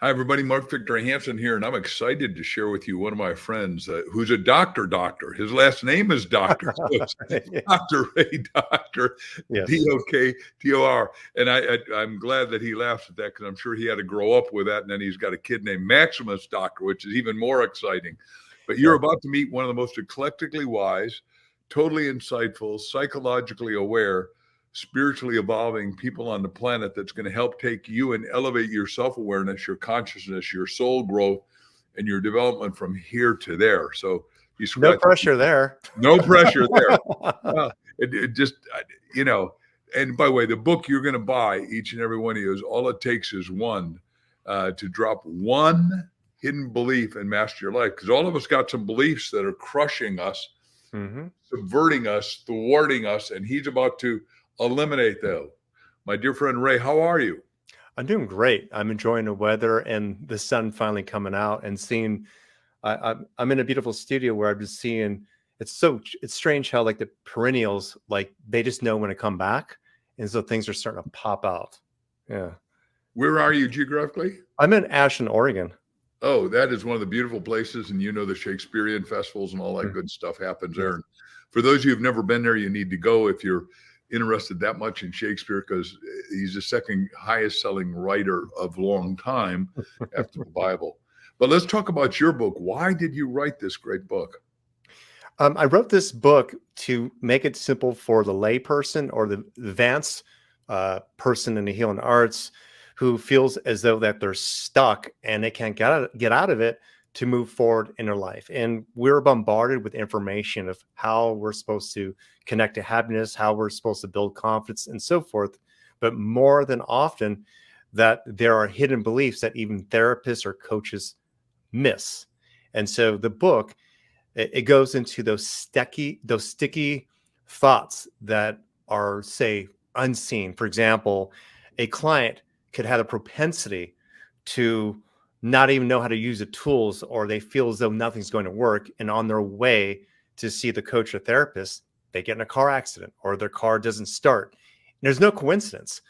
Hi, everybody. Mark Victor Hansen here, and I'm excited to share with you one of my friends who's a doctor. His last name is Doctor, so it's Dr. Ray Doctor, Yes. Doktor. And I'm glad that he laughs at that because I'm sure he had to grow up with that. And then he's got a kid named Maximus Doctor, which is even more exciting. But you're about to meet one of the most eclectically wise, totally insightful, psychologically aware, spiritually evolving people on the planet that's going to help take you and elevate your self-awareness, your consciousness, your soul growth, and your development from here to there. So no pressure there. No pressure there. Well, it just, and by the way, the book you're going to buy, each and every one of you, is all it takes is one to drop one hidden belief and master your life. Because all of us got some beliefs that are crushing us, subverting us, thwarting us, and he's about to eliminate those. My dear friend Ray, how are you? I'm doing great. I'm enjoying the weather and the sun finally coming out and seeing. I'm in a beautiful studio where I'm just seeing. It's strange how like the perennials, like they just know when to come back, and so things are starting to pop out. Yeah. Where are you geographically? I'm in Ashland, Oregon. Oh, that is one of the beautiful places, and the Shakespearean festivals and all that good stuff happens there. And for those of you who've never been there, you need to go if you're interested that much in Shakespeare, because he's the second highest selling writer of long time after the Bible. But let's talk about your book. Why did you write this great book? I wrote this book to make it simple for the lay person or the advanced person in the healing arts who feels as though that they're stuck and they can't get out of it to move forward in their life. And we're bombarded with information of how we're supposed to connect to happiness, how we're supposed to build confidence and so forth. But more than often that there are hidden beliefs that even therapists or coaches miss. And so the book, it goes into those sticky thoughts that are, say, unseen. For example, a client could have a propensity to not even know how to use the tools, or they feel as though nothing's going to work. And on their way to see the coach or therapist, they get in a car accident or their car doesn't start. And there's no coincidence.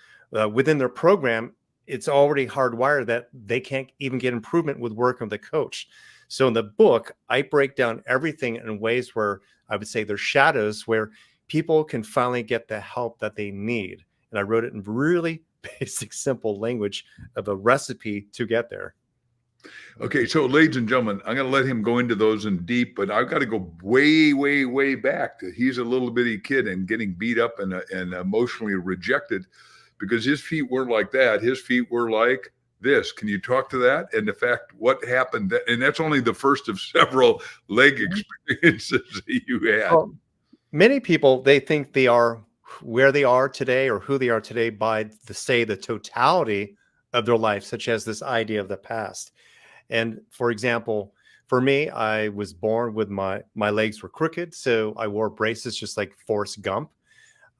Within their program, it's already hardwired that they can't even get improvement with working with a coach. So in the book, I break down everything in ways where I would say there's shadows where people can finally get the help that they need. And I wrote it in really basic, simple language of a recipe to get there. Okay, so ladies and gentlemen, I'm going to let him go into those in deep, but I've got to go way, way, way back to he's a little bitty kid and getting beat up and emotionally rejected because his feet weren't like that. His feet were like this. Can you talk to that? And the fact what happened, and that's only the first of several leg experiences that you had. Well, many people, they think they are where they are today or who they are today by the totality of their life, such as this idea of the past. And for example, for me, I was born with my legs were crooked. So I wore braces just like Forrest Gump.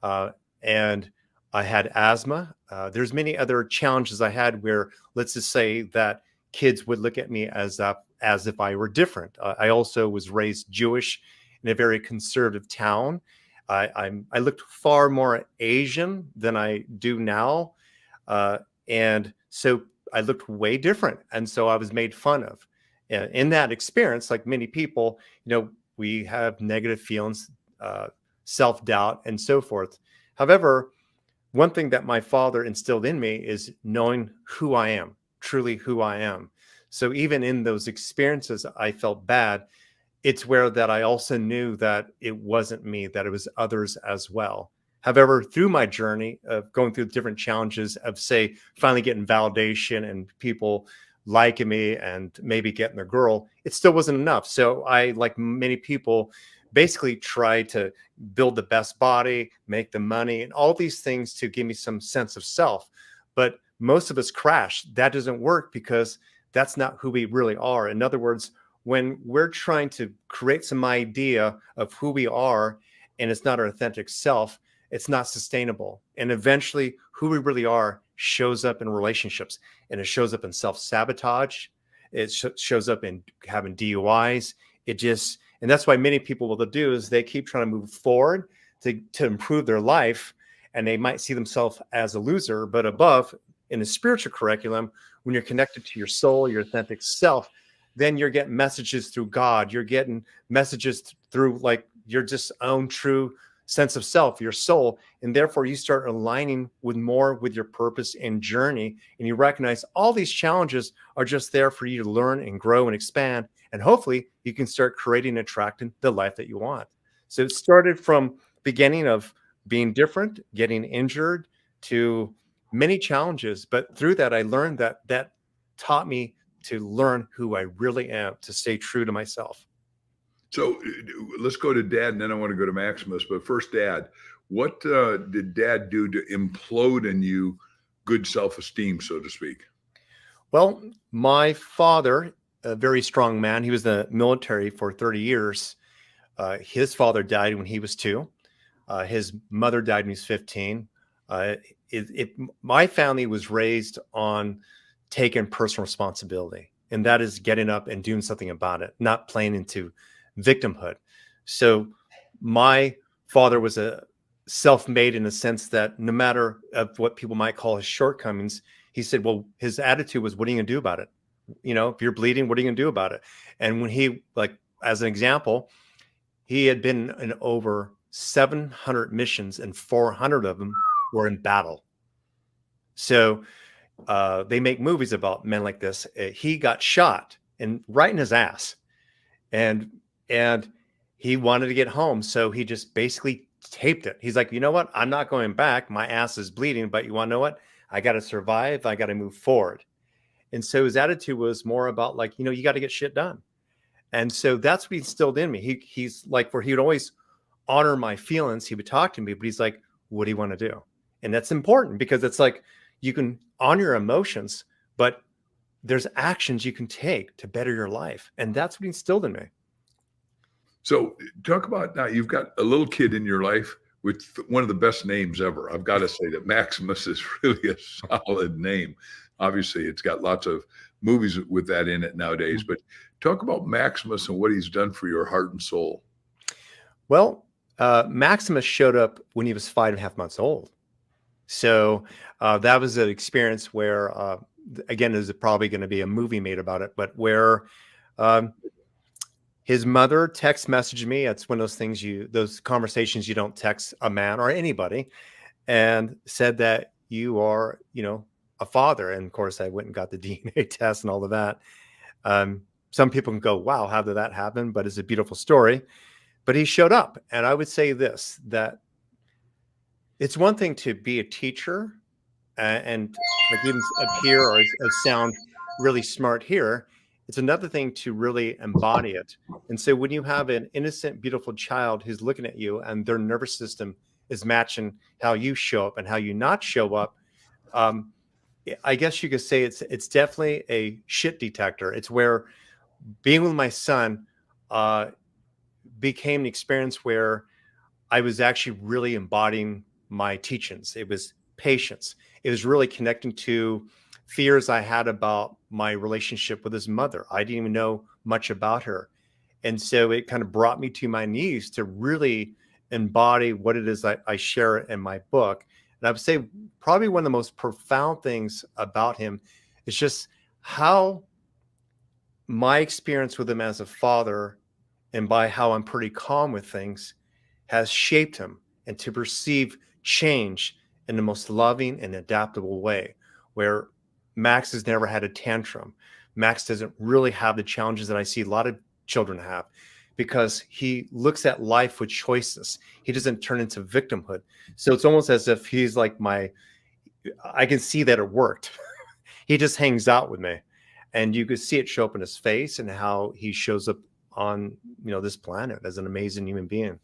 And I had asthma. There's many other challenges I had where, let's just say that kids would look at me as if I were different. I also was raised Jewish in a very conservative town. I looked far more Asian than I do now. And so I looked way different. And so I was made fun of. In that experience, like many people, we have negative feelings, self-doubt, and so forth. However, one thing that my father instilled in me is knowing who I am, truly who I am. So even in those experiences, I felt bad. It's where that I also knew that it wasn't me, that it was others as well. However, through my journey of going through different challenges of, say, finally getting validation and people liking me and maybe getting a girl, it still wasn't enough. So I, like many people, basically tried to build the best body, make the money, and all these things to give me some sense of self. But most of us crash. That doesn't work because that's not who we really are. In other words, when we're trying to create some idea of who we are and it's not our authentic self, it's not sustainable. And eventually who we really are shows up in relationships, and it shows up in self-sabotage. It shows up in having DUIs. And that's why many people, what they'll do is they keep trying to move forward to improve their life, and they might see themselves as a loser, but above, In the spiritual curriculum, when you're connected to your soul, your authentic self, then you're getting messages through God. You're getting messages through like your just own true sense of self, your soul. And therefore you start aligning with more with your purpose and journey. And you recognize all these challenges are just there for you to learn and grow and expand. And hopefully you can start creating and attracting the life that you want. So it started from beginning of being different, getting injured, to many challenges. But through that, I learned that taught me to learn who I really am, to stay true to myself. So let's go to Dad, and then I want to go to Maximus. But first, Dad, what did Dad do to implode in you good self-esteem, so to speak? Well, my father, a very strong man, he was in the military for 30 years. His father died when he was 2. His mother died when he was 15. My family was raised on taking personal responsibility, and that is getting up and doing something about it, not playing into victimhood. So my father was a self-made in the sense that no matter of what people might call his shortcomings, he said, well, his attitude was, what are you going to do about it? You know, if you're bleeding, what are you going to do about it? And when he, like, as an example, he had been in over 700 missions and 400 of them were in battle. So they make movies about men like this. He got shot and right in his ass, and he wanted to get home, so he just basically taped it. He's like, you know what? I'm not going back. My ass is bleeding, but you want to know what? I got to survive. I got to move forward. And so his attitude was more about like, you know, you got to get shit done. And so that's what he instilled in me. He's like, where he would always honor my feelings. He would talk to me, but he's like, what do you want to do? And that's important because it's like, you can honor your emotions, but there's actions you can take to better your life. And that's what he instilled in me. So talk about now, you've got a little kid in your life with one of the best names ever. I've got to say that Maximus is really a solid name. Obviously, it's got lots of movies with that in it nowadays, but talk about Maximus and what he's done for your heart and soul. Well, Maximus showed up when he was 5.5 months old. So that was an experience where, again, there's probably going to be a movie made about it, but where his mother text messaged me. It's one of those things those conversations you don't text a man or anybody, and said that you are, you know, a father. And of course, I went and got the DNA test and all of that. Some people can go, wow, how did that happen? But it's a beautiful story. But he showed up. And I would say this, that it's one thing to be a teacher and like even appear or sound really smart here. It's another thing to really embody it. And so when you have an innocent, beautiful child who's looking at you and their nervous system is matching how you show up and how you not show up, I guess you could say it's definitely a shit detector. It's where being with my son became an experience where I was actually really embodying my teachings. It was patience. It was really connecting to fears I had about my relationship with his mother. I didn't even know much about her. And so it kind of brought me to my knees to really embody what it is that I share in my book. And I would say probably one of the most profound things about him is just how my experience with him as a father, and by how I'm pretty calm with things, has shaped him and to perceive change in the most loving and adaptable way, where Max has never had a tantrum. Max doesn't really have the challenges that I see a lot of children have, because he looks at life with choices. He doesn't turn into victimhood. So it's almost as if he's like I can see that it worked. He just hangs out with me, and you could see it show up in his face and how he shows up on, you know, this planet as an amazing human being.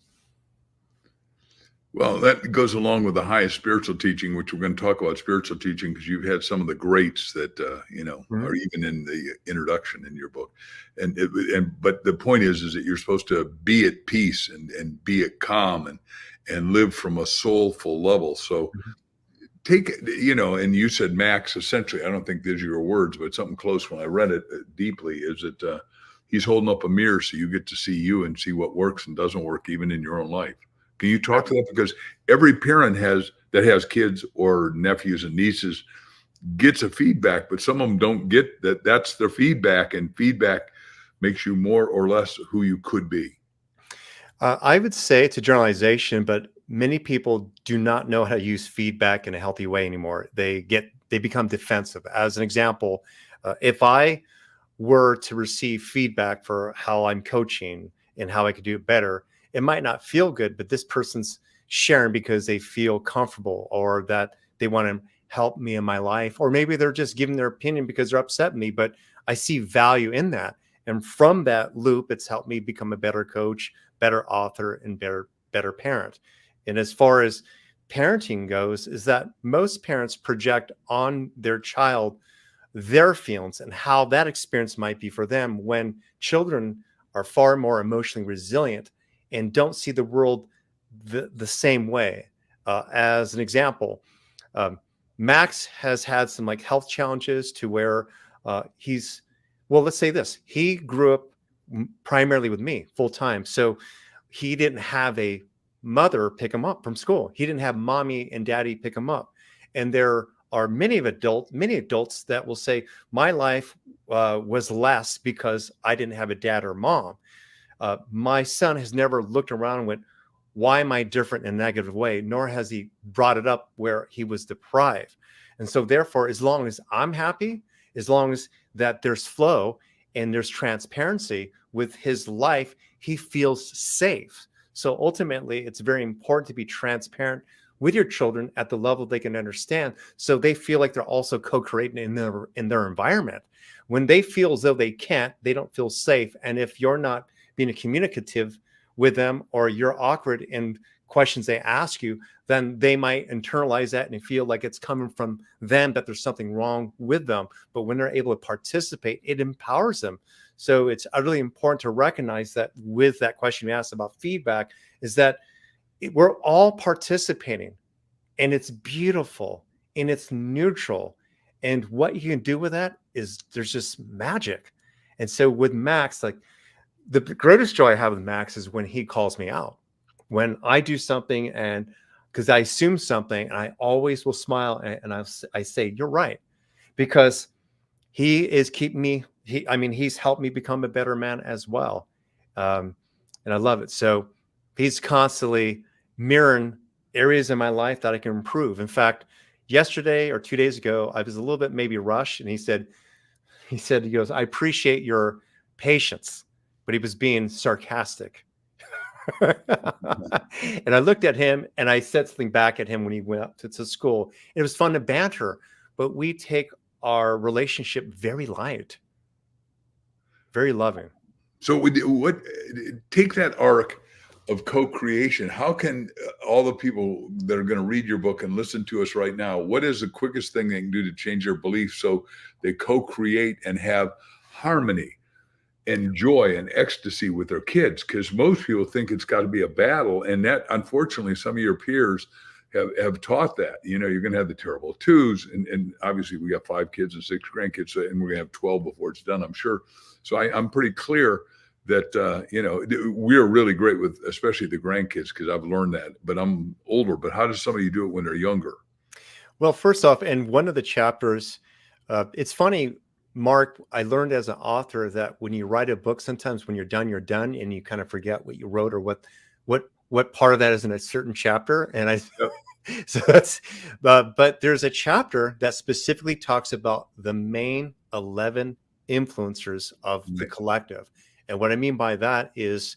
Well, that goes along with the highest spiritual teaching, which we're going to talk about spiritual teaching, because you've had some of the greats that, are even in the introduction in your book. But the point is that you're supposed to be at peace and be at calm and live from a soulful level. So take, and you said Max, essentially, I don't think these are your words, but something close when I read it deeply, is that he's holding up a mirror so you get to see you and see what works and doesn't work even in your own life. Can you talk to that? Because every parent that has kids or nephews and nieces gets a feedback, but some of them don't get that. That's their feedback, and feedback makes you more or less who you could be. I would say it's a generalization, but many people do not know how to use feedback in a healthy way anymore. They become defensive. As an example, if I were to receive feedback for how I'm coaching and how I could do it better, it might not feel good, but this person's sharing because they feel comfortable or that they want to help me in my life, or maybe they're just giving their opinion because they're upset with me, but I see value in that. And from that loop, it's helped me become a better coach, better author, and better parent. And as far as parenting goes, is that most parents project on their child their feelings and how that experience might be for them, when children are far more emotionally resilient and don't see the world the same way. As an example, Max has had some like health challenges to where well, let's say this, he grew up primarily with me full time. So he didn't have a mother pick him up from school. He didn't have mommy and daddy pick him up. And there are many adults that will say, my life was less because I didn't have a dad or mom. My son has never looked around and went, why am I different in a negative way? Nor has he brought it up where he was deprived. And so therefore, as long as I'm happy, as long as that there's flow and there's transparency with his life, he feels safe. So ultimately, it's very important to be transparent with your children at the level they can understand, so they feel like they're also co-creating in their environment. When they feel as though they can't, they don't feel safe. And if you're not being communicative with them, or you're awkward in questions they ask you, then they might internalize that and feel like it's coming from them, that there's something wrong with them. But when they're able to participate, it empowers them. So it's really important to recognize that with that question you asked about feedback, is that we're all participating, and it's beautiful and it's neutral. And what you can do with that is there's just magic. And so with Max, like, the greatest joy I have with Max is when he calls me out. When I do something, and because I assume something, and I always will smile and I say, you're right. Because he is keeping me, he's helped me become a better man as well. And I love it. So he's constantly mirroring areas in my life that I can improve. In fact, yesterday or 2 days ago, I was a little bit maybe rushed, and he goes, I appreciate your patience, but he was being sarcastic. And I looked at him and I said something back at him when he went up to school. It was fun to banter, but we take our relationship very light, very loving. So what take that arc of co-creation? How can all the people that are going to read your book and listen to us right now, what is the quickest thing they can do to change their beliefs so they co-create and have harmony and joy and ecstasy with their kids? Because most people think it's got to be a battle, and that, unfortunately, some of your peers have taught that. You're going to have the terrible twos, and obviously we got 5 kids and 6 grandkids, and we're going to have 12 before it's done, I'm sure. So I'm pretty clear that we're really great with especially the grandkids, because I've learned that. But I'm older. But how does somebody do it when they're younger? Well, first off, in one of the chapters, it's funny, Mark, I learned as an author that when you write a book, sometimes when you're done, and you kind of forget what you wrote, or what part of that is in a certain chapter. And so that's, but there's a chapter that specifically talks about the main 11 influencers of the collective. And what I mean by that is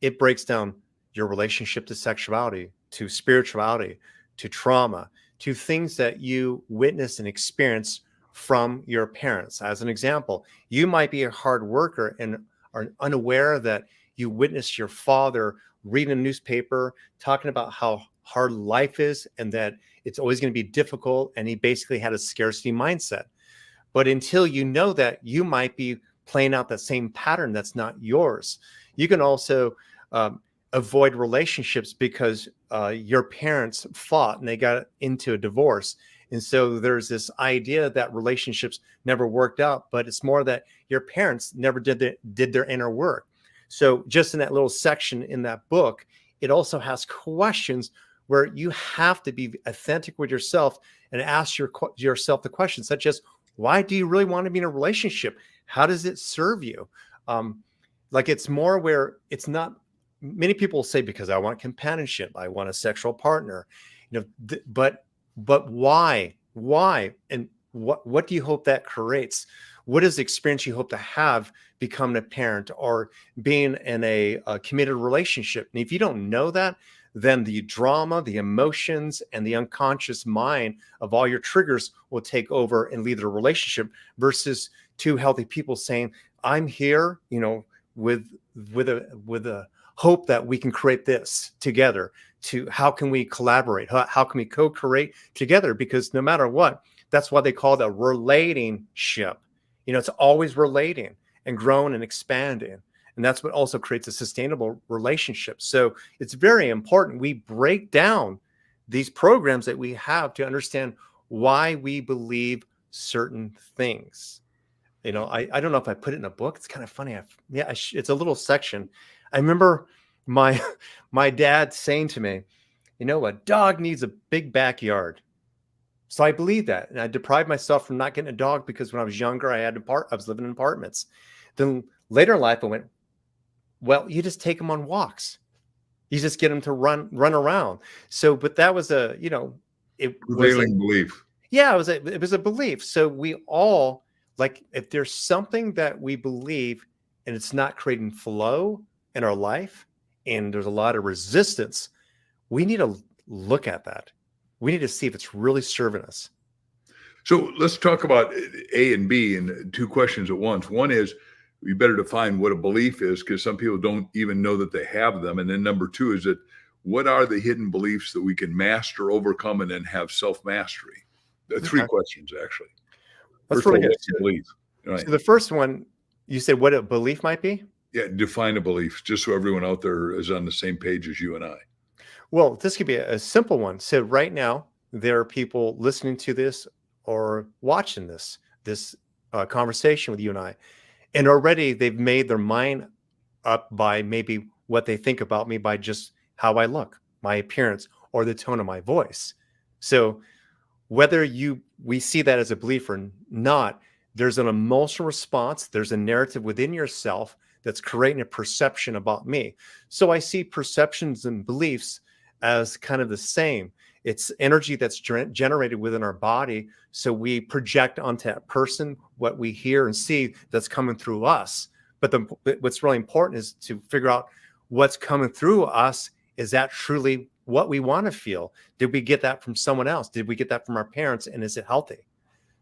it breaks down your relationship to sexuality, to spirituality, to trauma, to things that you witness and experience from your parents. As an example, you might be a hard worker and are unaware that you witnessed your father reading a newspaper, talking about how hard life is and that it's always going to be difficult. And he basically had a scarcity mindset. But until you know that, you might be playing out that same pattern that's not yours. You can also avoid relationships because your parents fought and they got into a divorce. And so there's this idea that relationships never worked out, but it's more that your parents never did their inner work. So just in that little section in that book, it also has questions where you have to be authentic with yourself and ask yourself the question such as, why do you really want to be in a relationship? How does it serve you? Like, it's more where it's not, many people say, because I want companionship, I want a sexual partner, but why? And what do you hope that creates? What is the experience you hope to have becoming a parent or being in a committed relationship? And if you don't know that, then the drama, the emotions, and the unconscious mind of all your triggers will take over and lead the relationship, versus two healthy people saying, I'm here, with a hope that we can create this together. To how can we collaborate? How can we co-create together? Because no matter what, that's why they call it a relating ship. It's always relating and growing and expanding. And that's what also creates a sustainable relationship. So it's very important we break down these programs that we have to understand why we believe certain things. I don't know if I put it in a book. It's kind of funny. It's a little section. I remember my dad saying to me, a dog needs a big backyard. So I believe that. And I deprived myself from not getting a dog because when I was younger, I was living in apartments. Then later in life, I went, well, you just take them on walks. You just get them to run around. So, but that was prevailing belief. Yeah, it was a belief. So we all, like, if there's something that we believe and it's not creating flow in our life and there's a lot of resistance, we need to look at that. We need to see if it's really serving us. So let's talk about A and B, and two questions at once. One is, you better define what a belief is, because some people don't even know that they have them. And then number two is that, what are the hidden beliefs that we can master, overcome, and then have self-mastery? Three questions, actually. That's really good. Belief. Right. So the first one, you said what a belief might be? Yeah, define a belief, just so everyone out there is on the same page as you and I. Well, this could be a simple one. So right now, there are people listening to this or watching this conversation with you and I, and already they've made their mind up by maybe what they think about me by just how I look, my appearance, or the tone of my voice. So whether we see that as a belief or not, there's an emotional response. There's a narrative within yourself that's creating a perception about me. So I see perceptions and beliefs as kind of the same. It's energy that's generated within our body. So we project onto that person what we hear and see that's coming through us. But what's really important is to figure out what's coming through us. Is that truly what we want to feel? Did we get that from someone else? Did we get that from our parents? And is it healthy?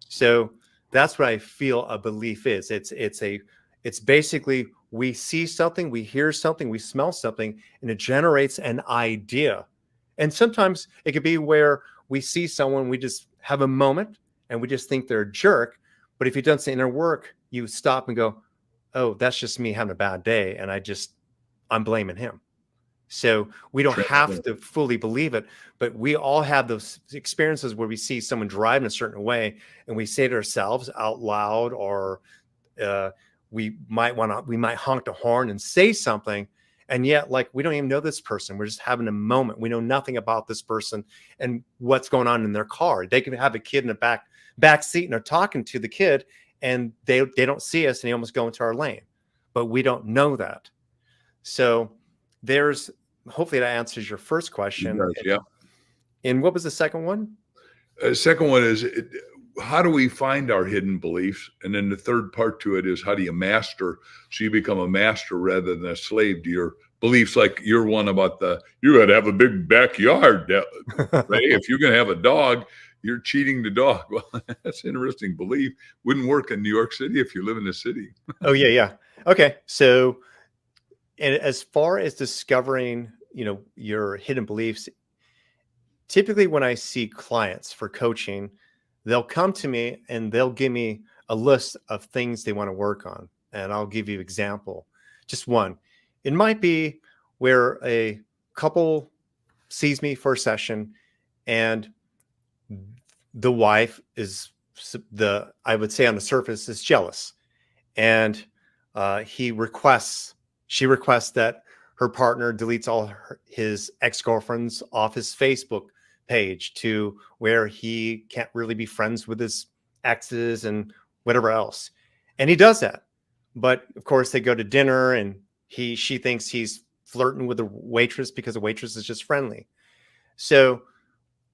So that's what I feel a belief is. It's basically, we see something, we hear something, we smell something, and it generates an idea. And sometimes it could be where we see someone, we just have a moment and we just think they're a jerk. But if you've done some inner work, you stop and go, oh, that's just me having a bad day. And I'm blaming him. So we don't have to fully believe it, but we all have those experiences where we see someone drive in a certain way and we say to ourselves out loud, or we might honk the horn and say something. And yet, like, we don't even know this person. We're just having a moment. We know nothing about this person and what's going on in their car. They can have a kid in the back seat and they're talking to the kid, and they don't see us and they almost go into our lane, but we don't know that. So hopefully that answers your first question. Does, yeah. And what was the second one? Second one is, how do we find our hidden beliefs? And then the third part to it is, how do you master, so you become a master rather than a slave to your beliefs? Like your one about you got to have a big backyard. Right? If you're going to have a dog, you're cheating the dog. Well, that's an interesting belief. Wouldn't work in New York City if you live in the city. Oh, yeah. Okay. So, and as far as discovering, your hidden beliefs, typically when I see clients for coaching, they'll come to me and they'll give me a list of things they want to work on. And I'll give you an example, just one. It might be where a couple sees me for a session and the wife is I would say on the surface is jealous. And she requests that her partner deletes all his ex-girlfriends off his Facebook page to where he can't really be friends with his exes and whatever else. And he does that. But of course, they go to dinner and she thinks he's flirting with the waitress because the waitress is just friendly. So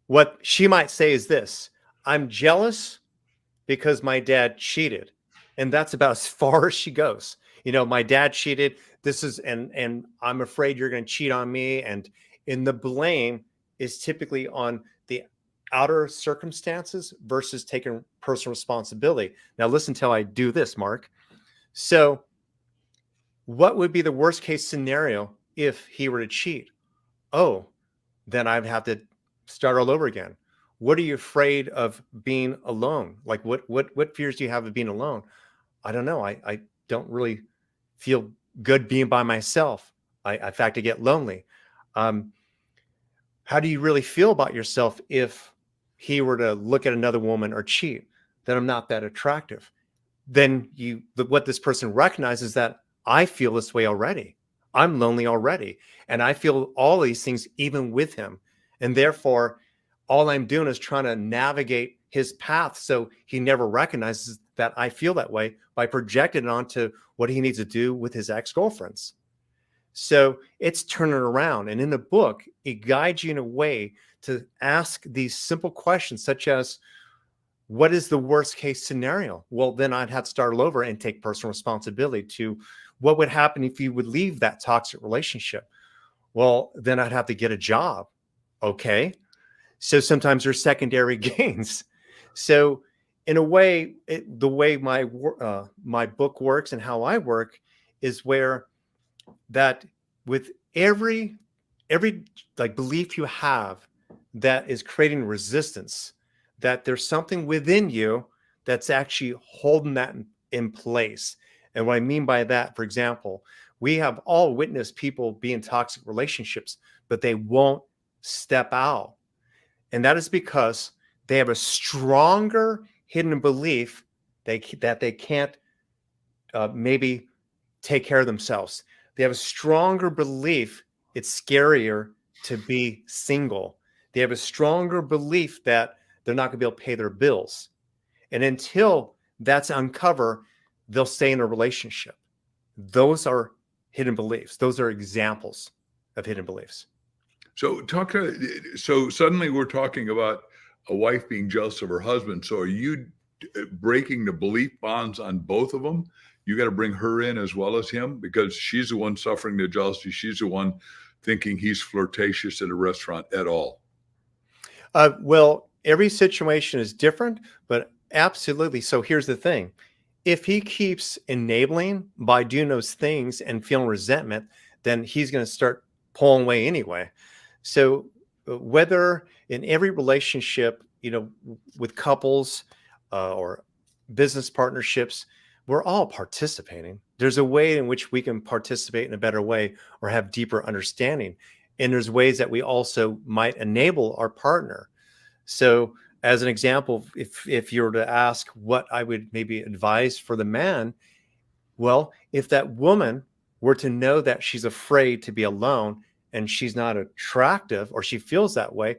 what she might say is this: I'm jealous because my dad cheated. And that's about as far as she goes. My dad cheated. This is, and I'm afraid you're going to cheat on me. And the blame is typically on the outer circumstances versus taking personal responsibility. Now listen till I do this, Mark. So what would be the worst case scenario if he were to cheat? Oh, then I'd have to start all over again. What are you afraid of being alone? Like what fears do you have of being alone? I don't know. I don't really feel good being by myself. In fact, I get lonely. How do you really feel about yourself if he were to look at another woman or cheat? Then I'm not that attractive. Then what this person recognizes that I feel this way already. I'm lonely already. And I feel all these things even with him. And therefore, all I'm doing is trying to navigate his path so he never recognizes that I feel that way by projecting it onto what he needs to do with his ex-girlfriends. So it's turning around. And in the book, it guides you in a way to ask these simple questions, such as, what is the worst case scenario? Well, then I'd have to start all over and take personal responsibility to what would happen if you would leave that toxic relationship. Well, then I'd have to get a job. Okay. So sometimes there's secondary gains. So in a way, the way my book works and how I work is where that with every like belief you have that is creating resistance, that there's something within you that's actually holding that in place. And what I mean by that, for example, we have all witnessed people be in toxic relationships, but they won't step out. And that is because they have a stronger hidden belief that they can't maybe take care of themselves. They have a stronger belief it's scarier to be single. They have a stronger belief that they're not going to be able to pay their bills. And until that's uncovered, they'll stay in a relationship. Those are hidden beliefs. Those are examples of hidden beliefs. So suddenly we're talking about a wife being jealous of her husband. So are you breaking the belief bonds on both of them? You got to bring her in as well as him, because she's the one suffering the jealousy. She's the one thinking he's flirtatious at a restaurant at all. Well, every situation is different, but absolutely. So here's the thing. If he keeps enabling by doing those things and feeling resentment, then he's going to start pulling away anyway. So whether in every relationship, with couples or business partnerships, we're all participating. There's a way in which we can participate in a better way or have deeper understanding. And there's ways that we also might enable our partner. So as an example, if you were to ask what I would maybe advise for the man, well, if that woman were to know that she's afraid to be alone and she's not attractive, or she feels that way,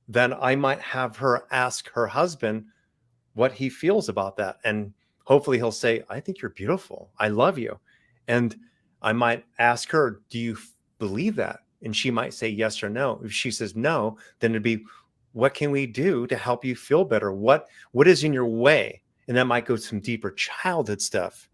then I might have her ask her husband what he feels about that. And hopefully he'll say, I think you're beautiful. I love you. And I might ask her, do you believe that? And she might say yes or no. If she says no, then it'd be, what can we do to help you feel better? What is in your way? And that might go to some deeper childhood stuff.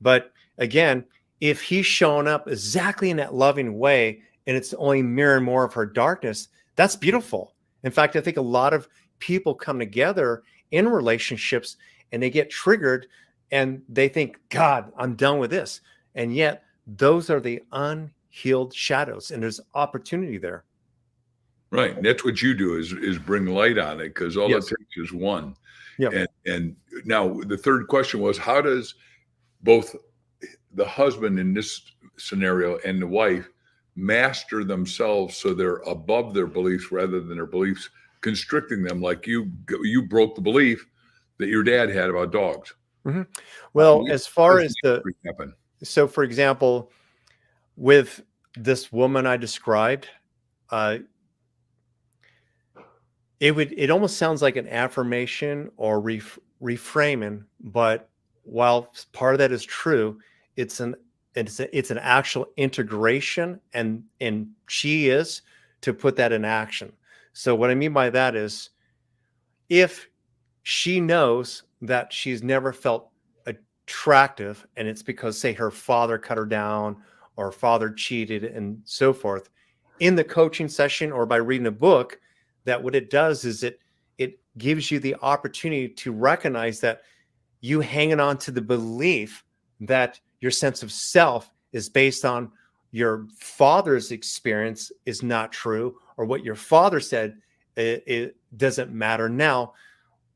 But again, if he's showing up exactly in that loving way, and it's only mirroring more of her darkness, that's beautiful. In fact, I think a lot of people come together in relationships and they get triggered and they think, God, I'm done with this. And yet those are the unhealed shadows, and there's opportunity there. Right. And that's what you do is bring light on it, because all Yes. it takes is one. Yeah. And now the third question was, how does both the husband in this scenario and the wife master themselves so they're above their beliefs rather than their beliefs constricting them, like you broke the belief that your dad had about dogs? Mm-hmm. Well, as far as happen? So for example, with this woman I described, It almost sounds like an affirmation or reframing, but while part of that is true, it's an it's an actual integration, and she is to put that in action. So what I mean by that is, if she knows that she's never felt attractive, and it's because, say, her father cut her down or father cheated and so forth, in the coaching session or by reading a book, that what it does is it gives you the opportunity to recognize that you hanging on to the belief that your sense of self is based on your father's experience is not true, or what your father said, it doesn't matter. Now,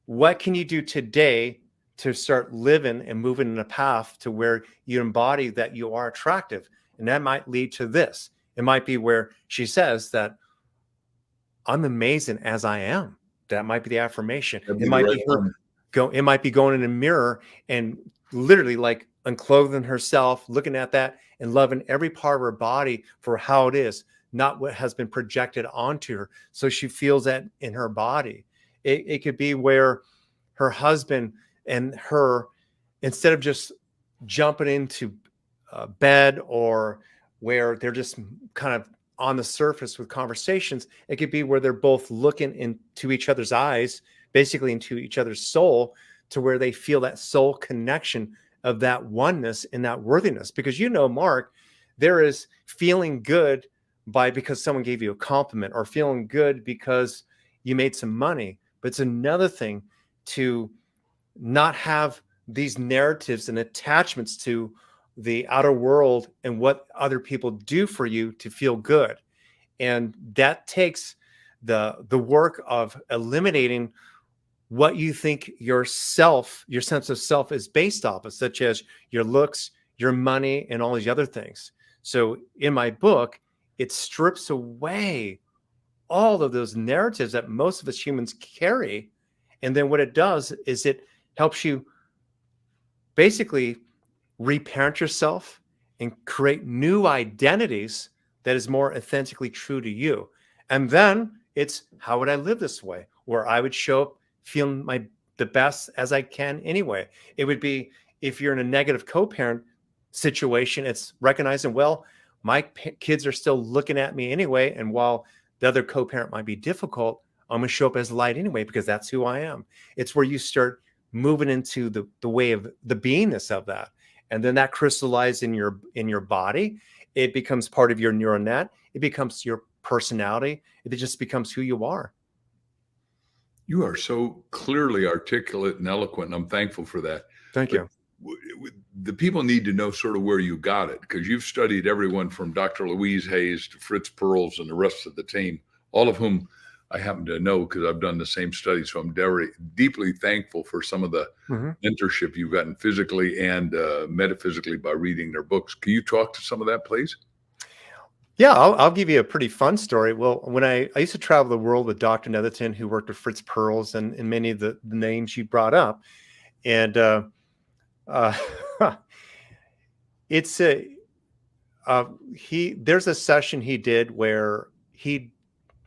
what can you do today to start living and moving in a path to where you embody that you are attractive? And that might lead to this. It might be where she says that I'm amazing as I am. That might be the affirmation. That'd It be the might right be her one. it might be going in a mirror and literally like unclothing herself, looking at that and loving every part of her body for how it is, not what has been projected onto her. So she feels that in her body. It could be where her husband and her, instead of just jumping into bed, or where they're just kind of on the surface with conversations, it could be where they're both looking into each other's eyes, basically into each other's soul, to where they feel that soul connection of that oneness and that worthiness. Because, Mark, there is feeling good because someone gave you a compliment, or feeling good because you made some money. But it's another thing to not have these narratives and attachments to the outer world and what other people do for you to feel good. And that takes the work of eliminating what you think your sense of self is based off of, such as your looks, your money, and all these other things. So in my book, it strips away all of those narratives that most of us humans carry. And then what it does is it helps you basically reparent yourself and create new identities that is more authentically true to you. And then it's, how would I live this way, where I would show up feeling the best as I can anyway. It would be, if you're in a negative co-parent situation, it's recognizing, well, my kids are still looking at me anyway, and while the other co-parent might be difficult, I'm going to show up as light anyway, because that's who I am. It's where you start moving into the way of the beingness of that. And then that crystallizes in your body. It becomes part of your neural net. It becomes your personality. It just becomes who you are. You are so clearly articulate and eloquent, and I'm thankful for that. Thank you. The people need to know sort of where you got it, because you've studied everyone from Dr. Louise Hayes to Fritz Perls and the rest of the team, all of whom I happen to know because I've done the same study. So I'm deeply thankful for some of the mentorship you've gotten physically and metaphysically by reading their books. Can you talk to some of that, please? Yeah, I'll give you a pretty fun story. Well, when I used to travel the world with Dr. Netherton, who worked with Fritz Perls and many of the names you brought up. And it's there's a session he did where he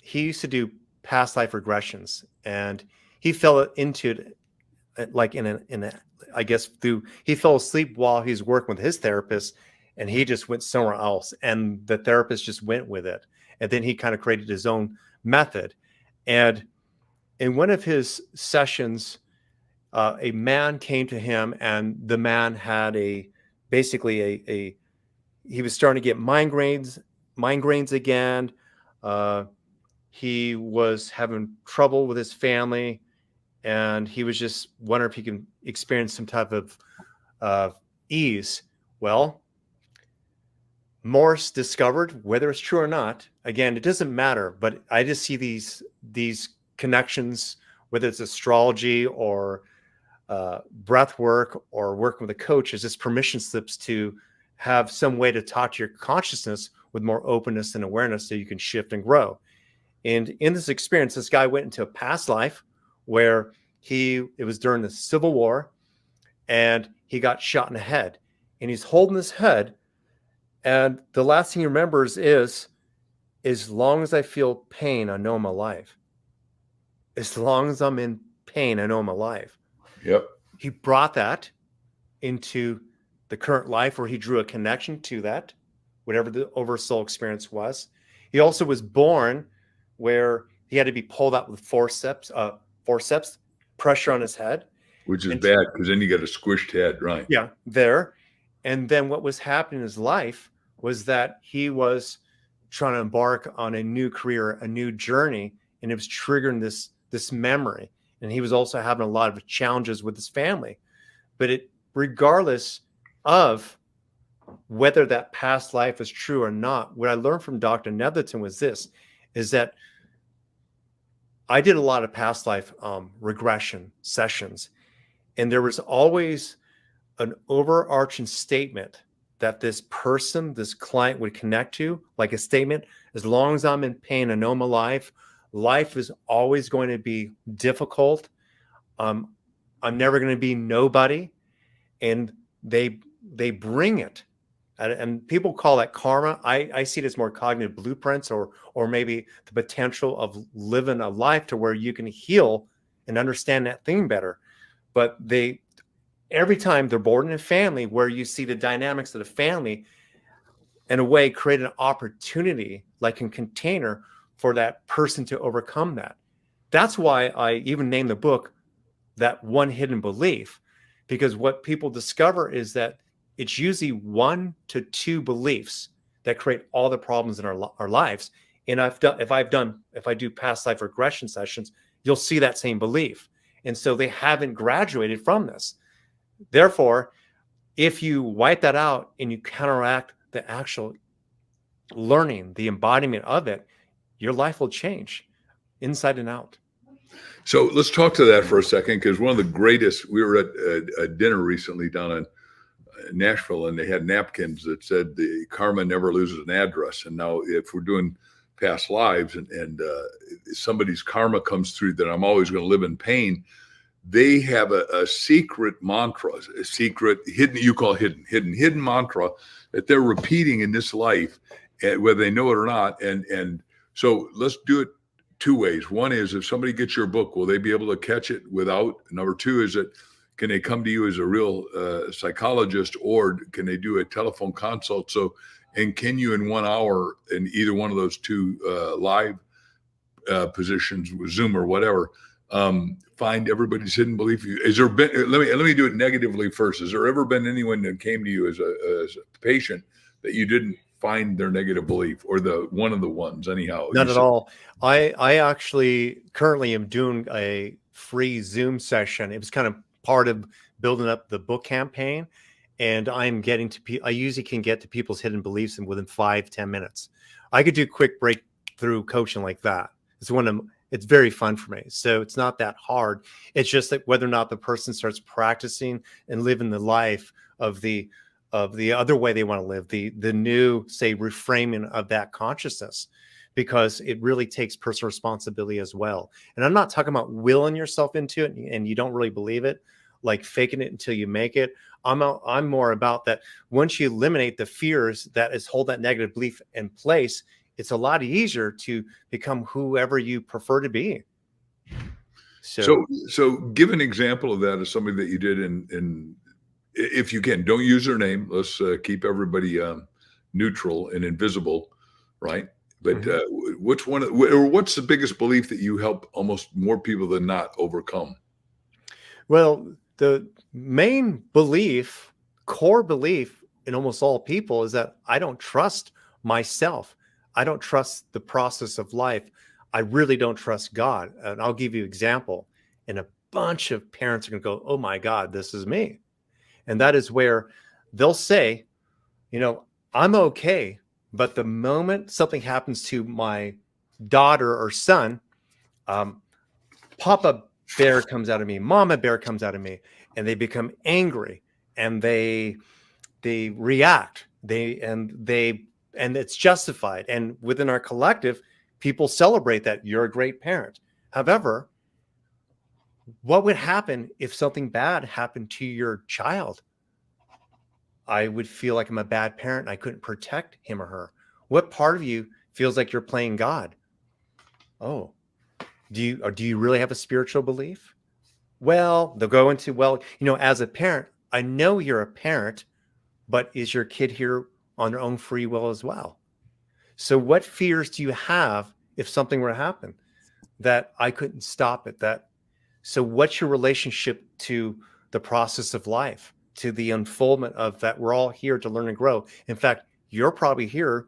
used to do past life regressions, and he fell into it like in a I guess he fell asleep while he's working with his therapist, and he just went somewhere else, and the therapist just went with it. And then he kind of created his own method. And in one of his sessions, a man came to him, and the man had basically he was starting to get migraines again. He was having trouble with his family, and he was just wondering if he can experience some type of ease. Well, Morse discovered, whether it's true or not, again, it doesn't matter, but I just see these connections, whether it's astrology or breath work or working with a coach, is just permission slips to have some way to talk to your consciousness with more openness and awareness so you can shift and grow. And in this experience, this guy went into a past life where it was during the Civil War, and he got shot in the head, and he's holding his head. And the last thing he remembers is, as long as I feel pain, I know I'm alive. as long as I'm in pain, I know I'm alive. Yep. He brought that into the current life where he drew a connection to that, whatever the oversoul experience was. He also was born where he had to be pulled out with forceps, pressure on his head. Which is And bad because then you got a squished head, right? yeah, there. And then what was happening in his life was that he was trying to embark on a new career, a new journey, and it was triggering this memory. And he was also having a lot of challenges with his family. But it, regardless of whether that past life is true or not, what I learned from Dr. Netherton was this, is that I did a lot of past life regression sessions, and there was always an overarching statement that this person, this client would connect to, like a statement, as long as I'm in pain and know I'm alive, life is always going to be difficult. I'm never going to be nobody. And they bring it. And people call that karma. I see it as more cognitive blueprints, or maybe the potential of living a life to where you can heal and understand that thing better. But every time they're born in a family where you see the dynamics of the family, in a way, create an opportunity, like a container, for that person to overcome that. That's why I even named the book That One Hidden Belief, because what people discover is that it's usually 1 to 2 beliefs that create all the problems in our lives. And if I do past life regression sessions, you'll see that same belief. And so they haven't graduated from this. Therefore, if you wipe that out and you counteract the actual learning, the embodiment of it, your life will change inside and out. So let's talk to that for a second, because one of the greatest, we were at a dinner recently down in Nashville, and they had napkins that said the karma never loses an address. And now if we're doing past lives and somebody's karma comes through that I'm always going to live in pain, they have a secret mantra, a secret hidden, you call hidden mantra that they're repeating in this life, whether they know it or not. And so let's do it 2 ways. One is, if somebody gets your book, will they be able to catch it without? Number 2 is that, can they come to you as a real psychologist, or can they do a telephone consult? So, and can you in 1 hour in either one of those 2 live positions with Zoom or whatever, find everybody's hidden belief? Is there been, let me do it negatively first. Has there ever been anyone that came to you as a patient that you didn't find their negative belief, or one of the ones anyhow? Not at all. I actually currently am doing a free Zoom session. It was kind of part of building up the book campaign, and I'm getting to I usually can get to people's hidden beliefs within 5-10 minutes. I could do quick breakthrough coaching like that. It's very fun for me. So it's not that hard. It's just that whether or not the person starts practicing and living the life of the other way they want to live, the new, say, reframing of that consciousness, because it really takes personal responsibility as well. And I'm not talking about willing yourself into it and you don't really believe it, like faking it until you make it. I'm more about that. Once you eliminate the fears that hold that negative belief in place, it's a lot easier to become whoever you prefer to be. So give an example of that as somebody that you did in, if you can, don't use their name. Let's keep everybody neutral and invisible, right? But what's what's the biggest belief that you help almost more people than not overcome? Well, the main belief, core belief in almost all people, is that I don't trust myself. I don't trust the process of life. I really don't trust God. And I'll give you an example. And a bunch of parents are going to go, oh my God, this is me. And that is where they'll say, I'm okay. But the moment something happens to my daughter or son, Papa Bear comes out of me, Mama Bear comes out of me, and they become angry, and they react. And it's justified. And within our collective, people celebrate that you're a great parent. However, what would happen if something bad happened to your child? I would feel like I'm a bad parent and I couldn't protect him or her. What part of you feels like you're playing God? Oh, Do you really have a spiritual belief? Well, they'll go into, well, as a parent, I know you're a parent, but is your kid here on their own free will as well? So what fears do you have if something were to happen that I couldn't stop it? So what's your relationship to the process of life, to the unfoldment of that? We're all here to learn and grow. In fact, you're probably here,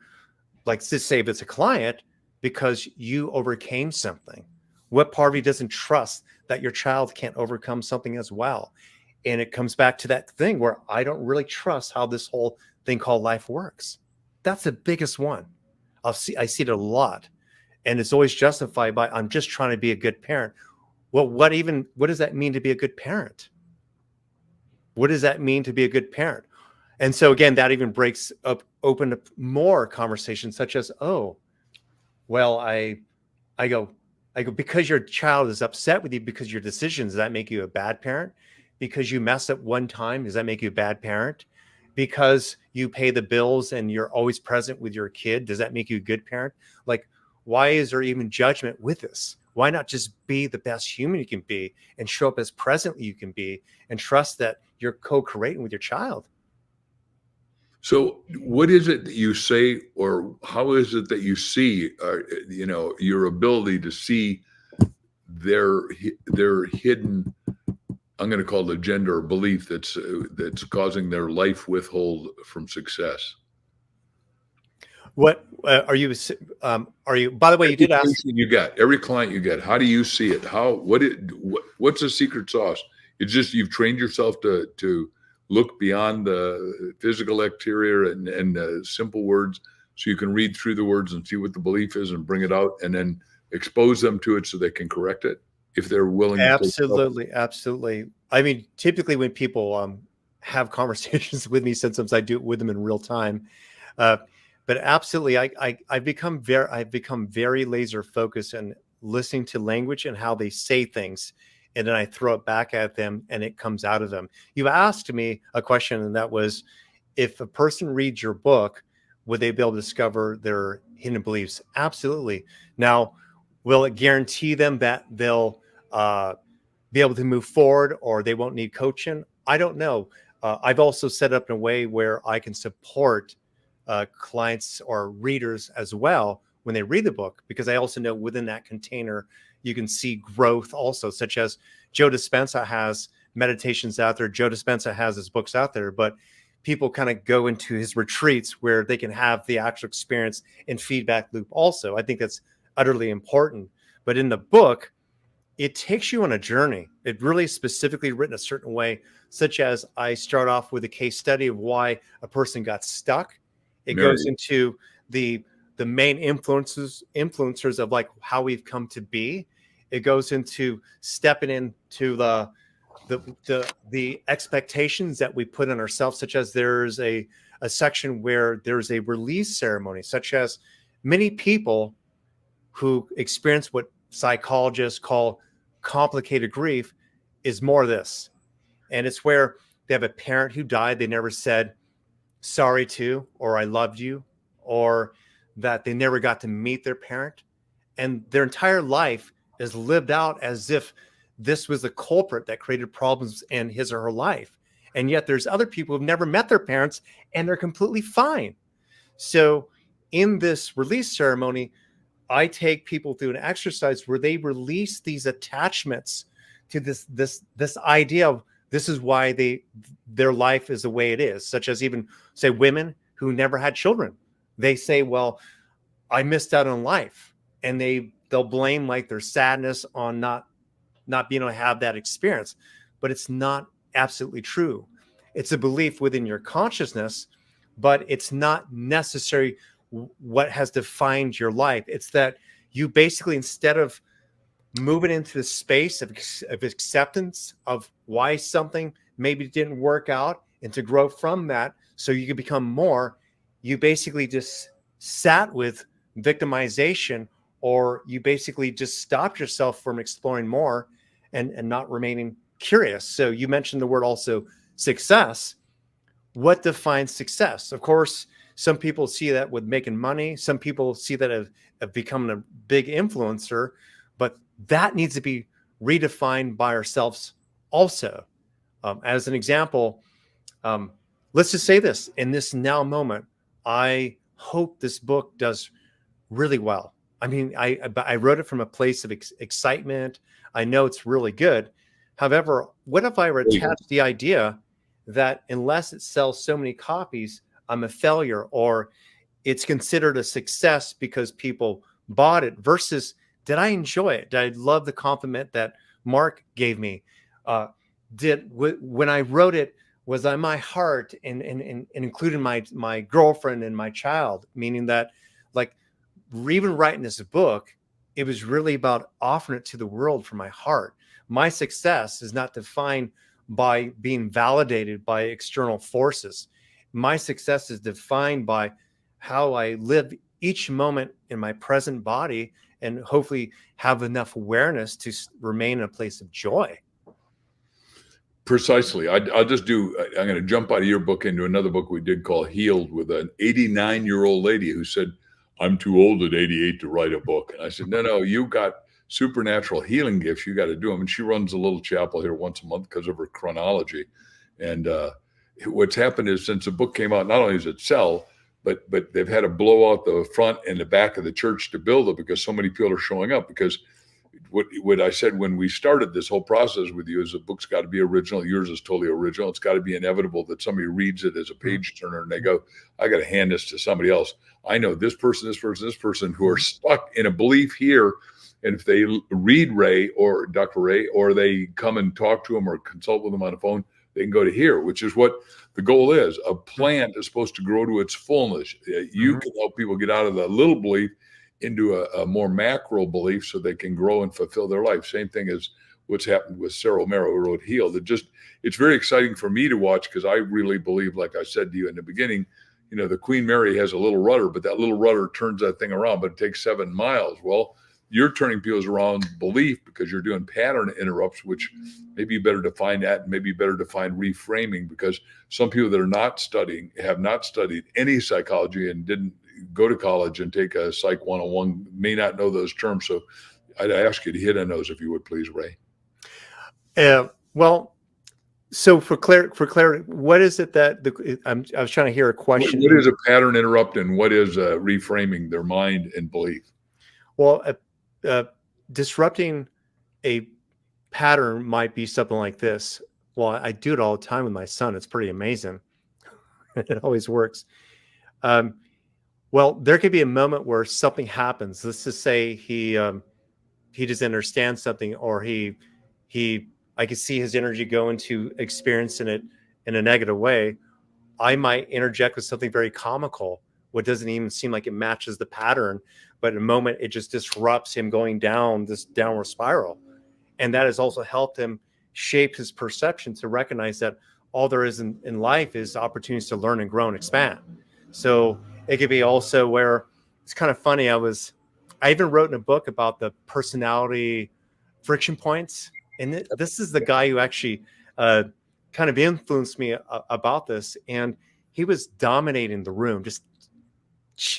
like, to say if it's a client, because you overcame something. What part of you doesn't trust that your child can't overcome something as well? And it comes back to that thing where I don't really trust how this whole thing called life works. That's the biggest one. I see it a lot. And it's always justified by, I'm just trying to be a good parent. Well, what does that mean to be a good parent? What does that mean to be a good parent? And so again, that even open up more conversations, such as, oh, well, I go, because your child is upset with you because of your decisions, does that make you a bad parent? Because you mess up one time, does that make you a bad parent? Because you pay the bills and you're always present with your kid, does that make you a good parent? Like, why is there even judgment with this? Why not just be the best human you can be and show up as presently you can be and trust that you're co-creating with your child? So what is it that you say, or how is it that you see, your ability to see their hidden, I'm going to call it agenda or belief that's causing their life withhold from success? What are you, by the way, you did ask. You get every client you get. How do you see it? What's the secret sauce? It's just, you've trained yourself to look beyond the physical exterior and simple words, so you can read through the words and see what the belief is and bring it out and then expose them to it so they can correct it if they're willing. Absolutely. Absolutely. I mean, typically when people have conversations with me, sometimes I do it with them in real time. But absolutely, I've become very laser focused and listening to language and how they say things. And then I throw it back at them and it comes out of them. You asked me a question, and that was, if a person reads your book, would they be able to discover their hidden beliefs? Absolutely. Now, will it guarantee them that they'll be able to move forward or they won't need coaching? I don't know. I've also set up in a way where I can support clients or readers as well when they read the book, because I also know within that container, you can see growth also, such as Joe Dispenza has meditations out there. Joe Dispenza has his books out there, but people kind of go into his retreats where they can have the actual experience and feedback loop also. I think that's utterly important. But in the book, it takes you on a journey. It really is specifically written a certain way, such as I start off with a case study of why a person got stuck. It goes into the main influencers of like how we've come to be. It goes into stepping into the expectations that we put on ourselves, such as there's a section where there's a release ceremony, such as many people who experience what psychologists call complicated grief is more of this. And it's where they have a parent who died, they never said sorry to, or I loved you, or that they never got to meet their parent. And their entire life is lived out as if this was the culprit that created problems in his or her life. And yet there's other people who've never met their parents and they're completely fine. So in this release ceremony, I take people through an exercise where they release these attachments to this idea of this is why their life is the way it is, such as even say women who never had children. They say, well, I missed out on life, and they'll blame like their sadness on not being able to have that experience. But it's not absolutely true. It's a belief within your consciousness, but it's not necessarily what has defined your life. It's that you basically, instead of moving into the space of acceptance of why something maybe didn't work out and to grow from that so you can become more, you basically just sat with victimization, or you basically just stopped yourself from exploring more and not remaining curious. So you mentioned the word also success. What defines success? Of course, some people see that with making money. Some people see that of becoming a big influencer. But that needs to be redefined by ourselves also. As an example, let's just say this in this now moment, I hope this book does really well. I mean, I wrote it from a place of excitement. I know it's really good. However, what if I were attached the idea that unless it sells so many copies, I'm a failure, or it's considered a success because people bought it, versus did I enjoy it? Did I love the compliment that Mark gave me? When I wrote it, was I my heart and including my girlfriend and my child? Meaning that, like, even writing this book, it was really about offering it to the world from my heart. My success is not defined by being validated by external forces. My success is defined by how I live each moment in my present body, and hopefully have enough awareness to remain in a place of joy. Precisely. I'm going to jump out of your book into another book we did called Healed, with an 89-year-old lady who said, I'm too old at 88 to write a book. And I said, no, you got supernatural healing gifts. You got to do them. And she runs a little chapel here once a month because of her chronology. And what's happened is, since the book came out, not only does it sell, but they've had to blow out the front and the back of the church to build it, because so many people are showing up. Because what I said when we started this whole process with you is the book's got to be original. Yours is totally original. It's got to be inevitable that somebody reads it as a page turner and they go, I got to hand this to somebody else. I know this person who are stuck in a belief here. And if they read Ray or Dr. Ray, or they come and talk to him or consult with them on the phone, they can go to here, which is what the goal is. A plant is supposed to grow to its fullness. You can help people get out of the little belief into a more macro belief so they can grow and fulfill their life. Same thing as what's happened with Sarah O'Mara, who wrote Healed. It's very exciting for me to watch, because I really believe, like I said to you in the beginning, the Queen Mary has a little rudder, but that little rudder turns that thing around, but it takes 7 miles. Well, you're turning people's around belief because you're doing pattern interrupts, which maybe you better define that, and maybe you better define reframing, because some people that have not studied any psychology and didn't go to college and take a Psych 101 may not know those terms. So I'd ask you to hit on those, if you would, please, Ray. Well, so for clarity, what is it that I was trying to hear a question. What is a pattern interrupt, and what is reframing their mind and belief? Well, disrupting a pattern might be something like this. Well, I do it all the time with my son. It's pretty amazing. It always works. Well, there could be a moment where something happens. Let's just say he doesn't understand something, or I can see his energy go into experiencing it in a negative way. I might interject with something very comical, what doesn't even seem like it matches the pattern, but in a moment it just disrupts him going down this downward spiral. And that has also helped him shape his perception to recognize that all there is in life is opportunities to learn and grow and expand. So it could be also where it's kind of funny. I even wrote in a book about the personality friction points. And this is the guy who actually kind of influenced me about this. And he was dominating the room, just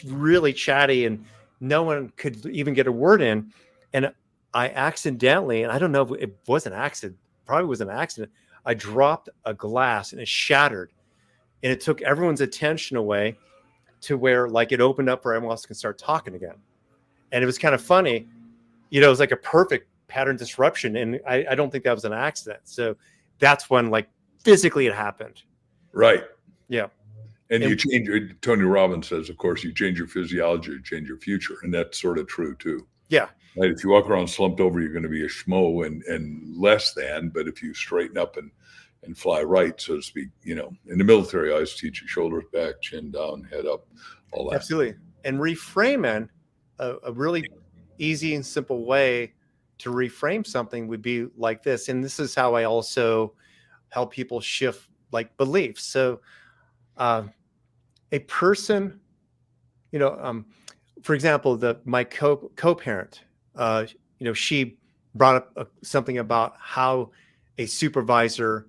really chatty, and no one could even get a word in. And I accidentally, and I don't know if it was an accident, probably was an accident, I dropped a glass and it shattered. And it took everyone's attention away to where, like, it opened up for everyone else to start talking again. And it was kind of funny. It was like a perfect pattern disruption. And I don't think that was an accident. So that's when, like, physically it happened. Right. Yeah. And you change Tony Robbins says, of course, you change your physiology, you change your future. And that's sort of true too. Yeah. Right? If you walk around slumped over, you're going to be a schmo and less than. But if you straighten up and fly right, so to speak, in the military, I always teach you shoulders back, chin down, head up, all that. Absolutely. And reframing, a really easy and simple way to reframe something would be like this. And this is how I also help people shift, like, beliefs. So a person, for example, my co-parent, she brought up something about how a supervisor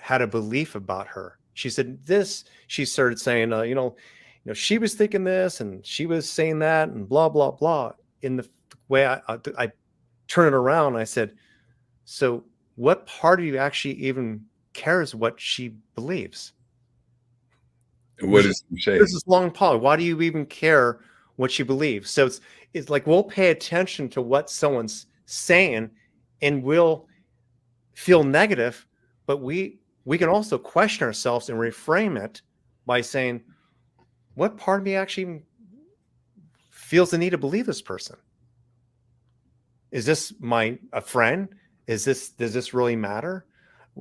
had a belief about her. She said this. She started saying, she was thinking this, and she was saying that, and blah blah blah. In the way I turn it around. I said, so what part of you actually even cares what she believes? What does he say? This is long pause. Why do you even care what she believes? So it's like we'll pay attention to what someone's saying and we'll feel negative, but we can also question ourselves and reframe it by saying, what part of me actually feels the need to believe this person? Is this a friend? Does this really matter?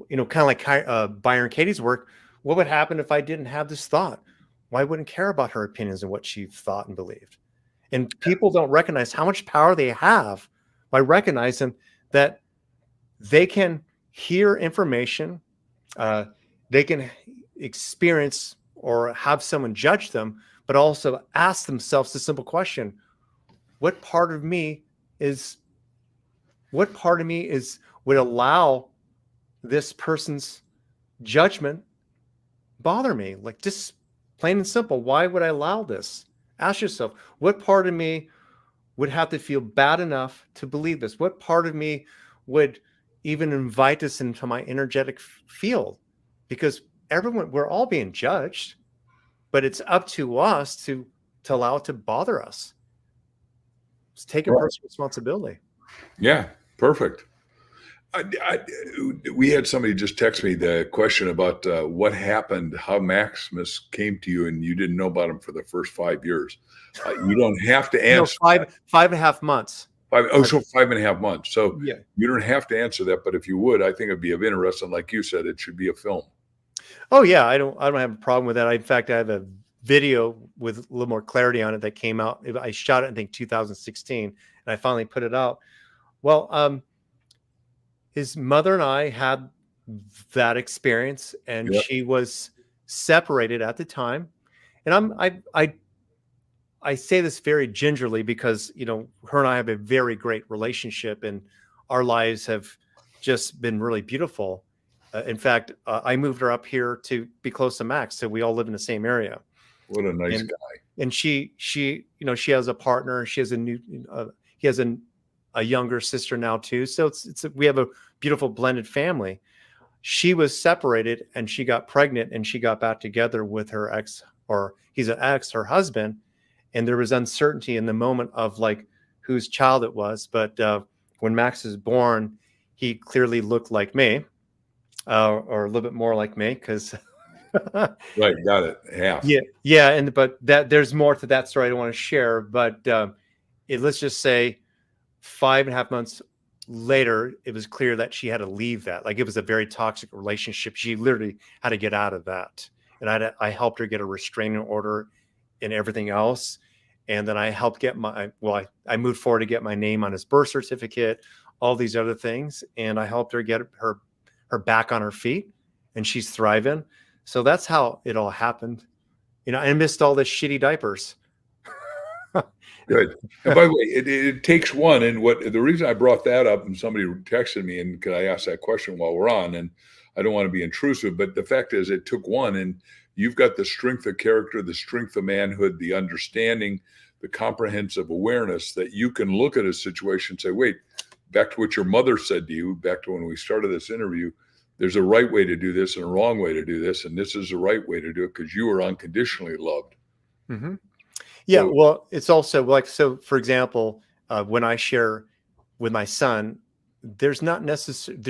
You know, kind of like Byron Katie's work. What would happen if I didn't have this thought? Well, I wouldn't care about her opinions and what she thought and believed. And people don't recognize how much power they have by recognizing that they can hear information, they can experience or have someone judge them, but also ask themselves the simple question: what part of me would allow this person's judgment bother me? Like, just plain and simple, why would I allow this? Ask yourself, what part of me would have to feel bad enough to believe this? What part of me would even invite this into my energetic field? Because we're all being judged, but it's up to us to allow it to bother us. It's taking personal responsibility. Yeah, perfect. We had somebody just text me the question about what happened, how Maximus came to you, and you didn't know about him for the first 5 years. You don't have to answer. No, 5.5 months. So 5.5 months. So yeah, you don't have to answer that, but if you would, I think it'd be of interest. And like you said, it should be a film. Oh yeah, I don't have a problem with that. In fact, I have a video with a little more clarity on it that came out. I shot it, I think, 2016, and I finally put it out. Well, his mother and I had that experience, and she was separated at the time. And I say this very gingerly because, you know, her and I have a very great relationship, and our lives have just been really beautiful. In fact, I moved her up here to be close to Max, so we all live in the same area. What a nice guy. And she, you know, she has a partner. She has he has a younger sister now too. So we have a beautiful blended family. She was separated and she got pregnant, and she got back together with her ex, or he's an ex, her husband. And there was uncertainty in the moment of like whose child it was. But when Max was born, he clearly looked like me, or a little bit more like me, because right, got it. Half. Yeah, but there's more to that story I don't want to share. But let's just say 5.5 months later, it was clear that she had to leave that. Like, it was a very toxic relationship. She literally had to get out of that. And I helped her get a restraining order and everything else. And then I helped get I moved forward to get my name on his birth certificate, all these other things. And I helped her get her back on her feet, and she's thriving. So that's how it all happened. You know, I missed all the shitty diapers. Good. And by the way, it takes one. And the reason I brought that up, and somebody texted me, and could I ask that question while we're on? And I don't want to be intrusive, but the fact is, it took one. And you've got the strength of character, the strength of manhood, the understanding, the comprehensive awareness that you can look at a situation and say, wait, back to what your mother said to you, back to when we started this interview, there's a right way to do this and a wrong way to do this. And this is the right way to do it because you are unconditionally loved. Mm-hmm. Yeah, so, well, it's also like, so for example, when I share with my son, there's not necessarily,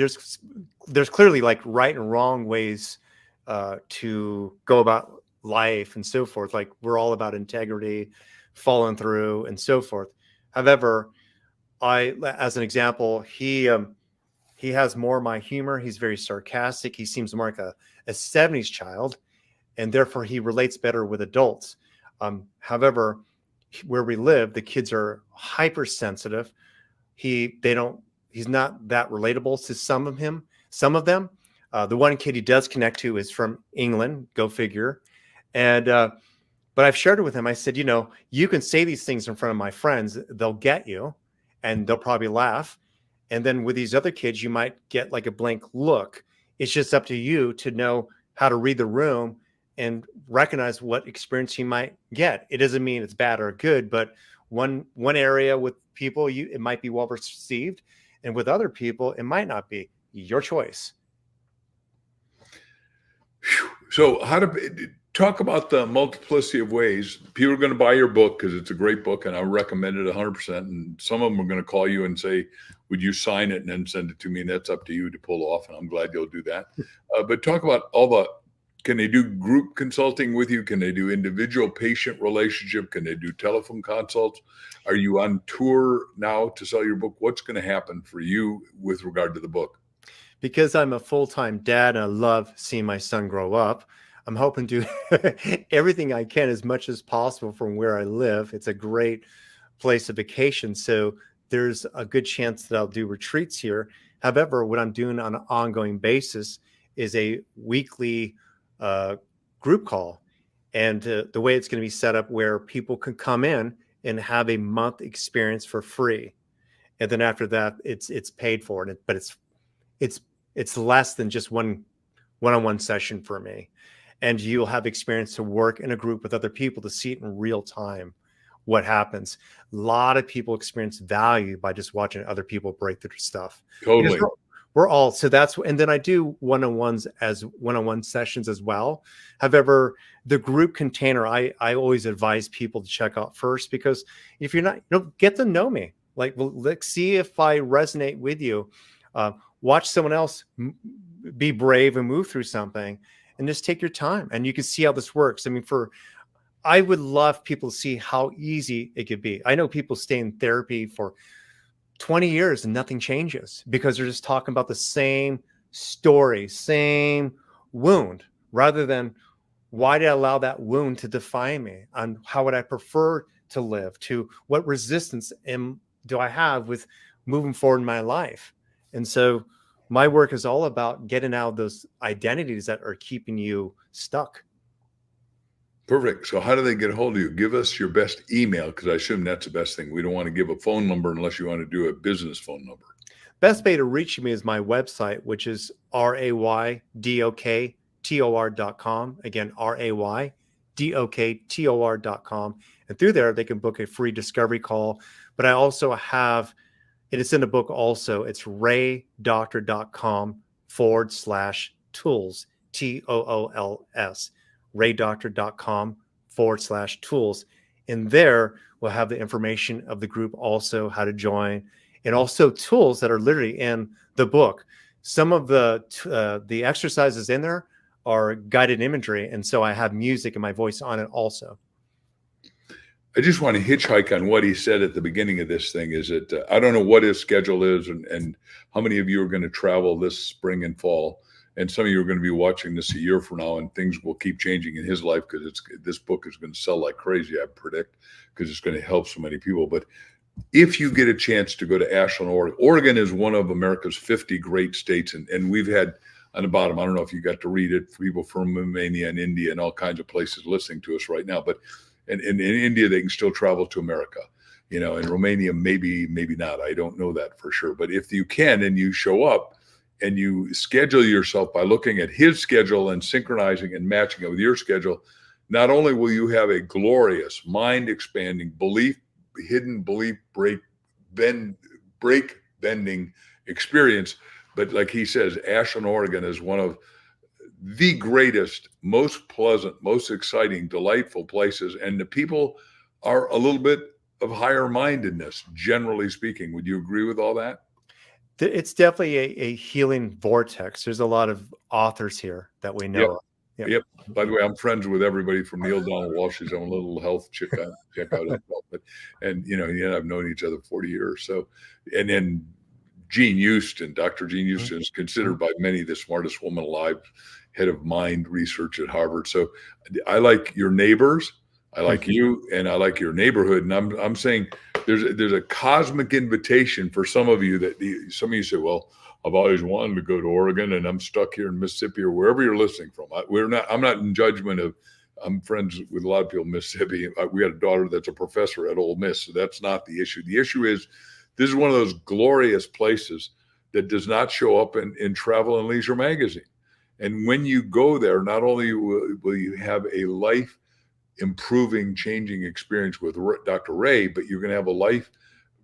there's clearly like right and wrong ways to go about life and so forth. Like, we're all about integrity, following through and so forth. However, as an example, he has more of my humor. He's very sarcastic. He seems more like a 70s child, and therefore he relates better with adults. However, where we live, the kids are hypersensitive. He's not that relatable to some of them. The one kid he does connect to is from England, go figure. And, but I've shared it with him. I said, you know, you can say these things in front of my friends. They'll get you and they'll probably laugh. And then with these other kids, you might get like a blank look. It's just up to you to know how to read the room and recognize what experience you might get. It doesn't mean it's bad or good, but one area with people, it might be well received, and with other people, it might not be. Your choice. So how to talk about the multiplicity of ways people are going to buy your book, because it's a great book and I recommend it 100%. And some of them are going to call you and say, would you sign it and then send it to me? And that's up to you to pull off. And I'm glad you'll do that. But talk about can they do group consulting with you? Can they do individual patient relationship? Can they do telephone consults? Are you on tour now to sell your book? What's going to happen for you with regard to the book? Because I'm a full-time dad and I love seeing my son grow up, I'm hoping to do everything I can as much as possible from where I live. It's a great place of vacation. So there's a good chance that I'll do retreats here. However, what I'm doing on an ongoing basis is a weekly group call. And the way it's going to be set up where people can come in and have a month experience for free. And then after that, it's paid for. But it's less than just one-on-one session for me. And you'll have experience to work in a group with other people to see it in real time, what happens. A lot of people experience value by just watching other people break through stuff. Totally. We're all, so that's, and then I do one-on-one sessions as well. However, the group container, I always advise people to check out first, because if you're not, get to know me. Like, well, let's see if I resonate with you. Watch someone else be brave and move through something, and just take your time, and you can see how this works. I mean, I would love people to see how easy it could be. I know people stay in therapy for 20 years and nothing changes because they're just talking about the same story, same wound, rather than why did I allow that wound to define me, and how would I prefer to live, to what resistance do I have with moving forward in my life. And so my work is all about getting out of those identities that are keeping you stuck. Perfect. So how do they get a hold of you? Give us your best email, because I assume that's the best thing. We don't want to give a phone number unless you want to do a business phone number. Best way to reach me is my website, which is raydoktor.com. Again, raydoktor.com. And through there, they can book a free discovery call. But I also have, and it's in the book also, it's raydoktor.com/tools, TOOLS, raydoktor.com/tools. And there we'll have the information of the group, also how to join, and also tools that are literally in the book. Some of the exercises in there are guided imagery. And so I have music and my voice on it also. I just want to hitchhike on what he said at the beginning of this thing, is that I don't know what his schedule is and how many of you are going to travel this spring and fall. And some of you are going to be watching this a year from now, and things will keep changing in his life, because this book is going to sell like crazy, I predict, because it's going to help so many people. But if you get a chance to go to Ashland, Oregon, Oregon is one of America's 50 great states. And we've had on the bottom, I don't know if you got to read it, people from Romania and India and all kinds of places listening to us right now. But in India, they can still travel to America. In Romania, maybe not. I don't know that for sure. But if you can, and you show up and you schedule yourself by looking at his schedule and synchronizing and matching it with your schedule, not only will you have a glorious, mind-expanding, hidden belief break-bending experience, but like he says, Ashland, Oregon is one of the greatest, most pleasant, most exciting, delightful places. And the people are a little bit of higher mindedness, generally speaking. Would you agree with all that? It's definitely a healing vortex. There's a lot of authors here that we know of. Yep. By the way, I'm friends with everybody from Neil Donald Walsh's own little health check out as well. And I've known each other 40 years. So, and then Jean Houston, Dr. Jean Houston is considered by many the smartest woman alive, head of mind research at Harvard. So I like your neighbors, I like you, and I like your neighborhood. And I'm saying there's a cosmic invitation for some of you some of you say, well, I've always wanted to go to Oregon and I'm stuck here in Mississippi or wherever you're listening from. I'm not in judgment of, I'm friends with a lot of people in Mississippi. We had a daughter that's a professor at Ole Miss. So that's not the issue. The issue is, this is one of those glorious places that does not show up in Travel and Leisure magazine. And when you go there, not only will you have a life improving, changing experience with Dr. Ray, but you're going to have a life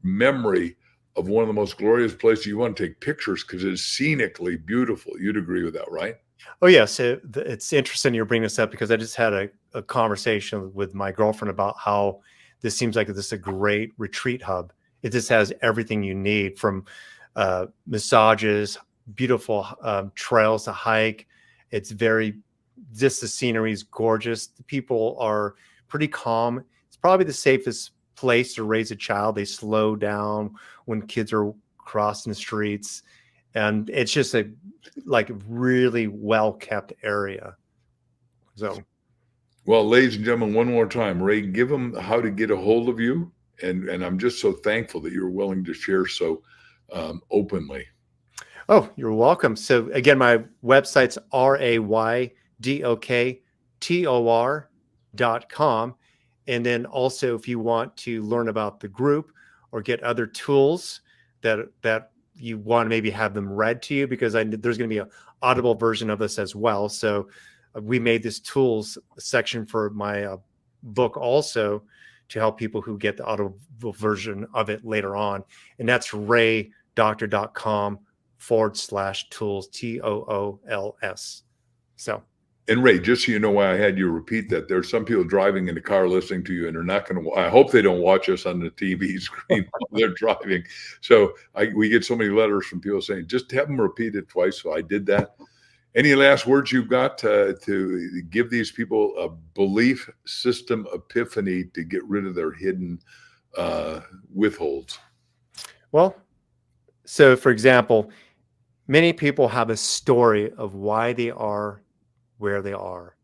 memory of one of the most glorious places. You want to take pictures because it's scenically beautiful. You'd agree with that, right? Oh, yeah. So it's interesting you're bringing this up because I just had a conversation with my girlfriend about how this seems like this is a great retreat hub. It just has everything you need from massages, beautiful trails to hike. It's just the scenery is gorgeous. The people are pretty calm. It's probably the safest place to raise a child. They slow down when kids are crossing the streets. And it's just a really well kept area. So, well, ladies and gentlemen, one more time, Ray, give them how to get a hold of you. And I'm just so thankful that you're willing to share so openly. oh, you're welcome. So again, my website's RAYDOKTOR.com. And then also, if you want to learn about the group or get other tools that you want to maybe have them read to you, because there's going to be an audible version of this as well. So we made this tools section for my book also to help people who get the audible version of it later on. And that's raydoktor.com/tools, TOOLS. So. And Ray, just so you know why I had you repeat that, there's some people driving in the car listening to you, and they're not going to. I hope they don't watch us on the TV screen while they're driving. So we get so many letters from people saying, just have them repeat it twice. So I did that. Any last words you've got to give these people a belief system epiphany to get rid of their hidden withholds? Well, so for example, many people have a story of why they are where they are.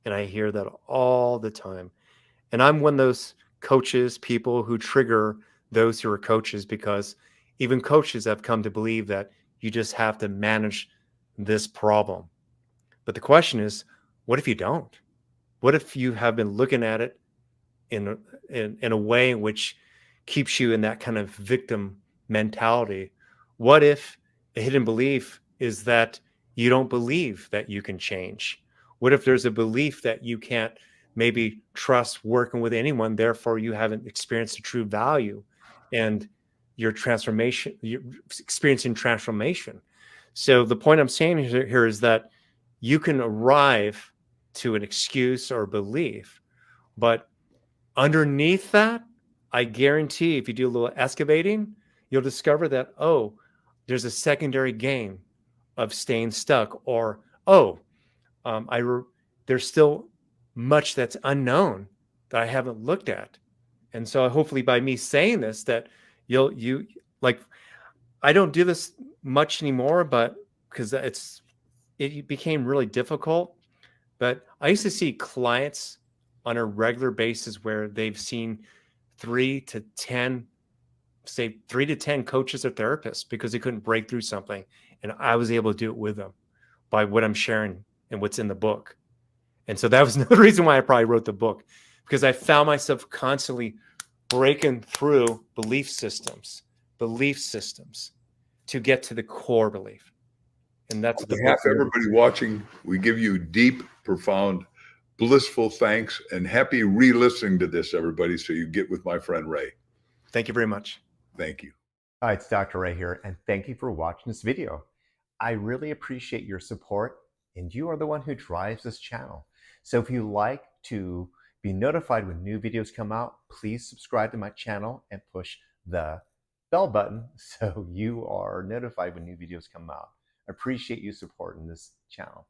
And I hear that all the time. And I'm one of those coaches, people who trigger those who are coaches, because even coaches have come to believe that you just have to manage this problem. But the question is, what if you don't? What if you have been looking at it in a way in which keeps you in that kind of victim mentality? What if a hidden belief is that you don't believe that you can change? What if there's a belief that you can't maybe trust working with anyone, therefore you haven't experienced a true value and your transformation, you're experiencing transformation? So the point I'm saying here is that you can arrive to an excuse or belief, but underneath that, I guarantee if you do a little excavating, you'll discover that, oh, there's a secondary gain of staying stuck, or, oh, there's still much that's unknown that I haven't looked at. And so hopefully by me saying this, that you like, I don't do this much anymore, but because it became really difficult. But I used to see clients on a regular basis where they've seen 3 to 10 coaches or therapists because they couldn't break through something. And I was able to do it with them by what I'm sharing and what's in the book. And so that was another reason why I probably wrote the book, because I found myself constantly breaking through belief systems to get to the core belief. And that's the behalf of everybody watching, we give you deep, profound, blissful thanks, and happy re-listening to this, everybody, so you get with my friend Ray. Thank you very much. Thank you. Hi, it's Dr. Ray here, and thank you for watching this video. I really appreciate your support, and you are the one who drives this channel. So if you like to be notified when new videos come out, please subscribe to my channel and push the bell button so you are notified when new videos come out. I appreciate you supporting this channel.